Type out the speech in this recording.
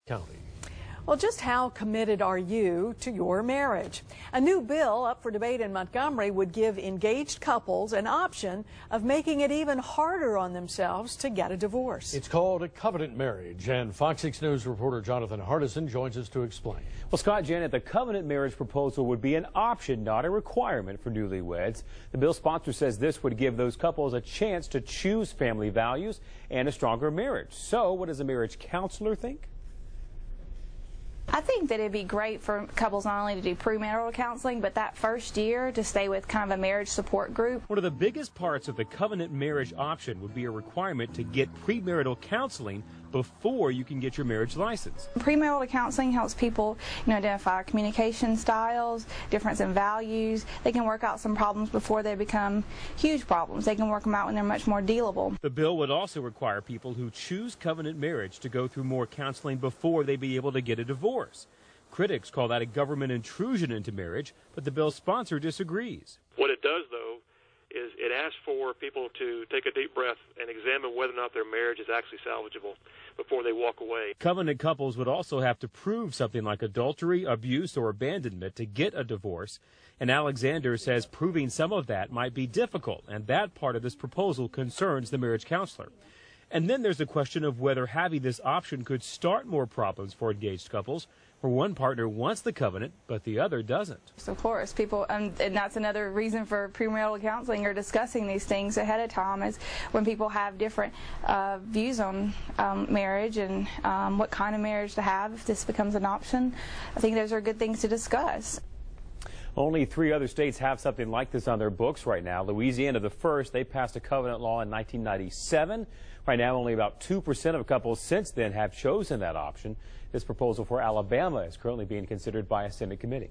County. Well, just how committed are you to your marriage? A new bill up for debate in Montgomery would give engaged couples an option of making it even harder on themselves to get a divorce. It's called a covenant marriage, and Fox 6 News reporter Jonathan Hardison joins us to explain. Well, Scott, Janet, the covenant marriage proposal would be an option, not a requirement for newlyweds. The bill sponsor says this would give those couples a chance to choose family values and a stronger marriage. So what does a marriage counselor think? I think that it'd be great for couples not only to do premarital counseling, but that first year to stay with kind of a marriage support group. One of the biggest parts of the covenant marriage option would be a requirement to get premarital counseling before you can get your marriage license. Premarital counseling helps people, identify communication styles, difference in values. They can work out some problems before they become huge problems. They can work them out when they're much more dealable. The bill would also require people who choose covenant marriage to go through more counseling before they be able to get a divorce. Critics call that a government intrusion into marriage, but the bill's sponsor disagrees. What it does, though, is it asks for people to take a deep breath and examine whether or not their marriage is actually salvageable before they walk away. Covenant couples would also have to prove something like adultery, abuse, or abandonment to get a divorce. And Alexander says proving some of that might be difficult, and that part of this proposal concerns the marriage counselor. And then there's the question of whether having this option could start more problems for engaged couples, where one partner wants the covenant, but the other doesn't. Of course, people, and that's another reason for premarital counseling or discussing these things ahead of time, is when people have different views on marriage and what kind of marriage to have if this becomes an option. I think those are good things to discuss. Only 3 other states have something like this on their books right now. Louisiana, the first, they passed a covenant law in 1997. Right now, only about 2% of couples since then have chosen that option. This proposal for Alabama is currently being considered by a Senate committee.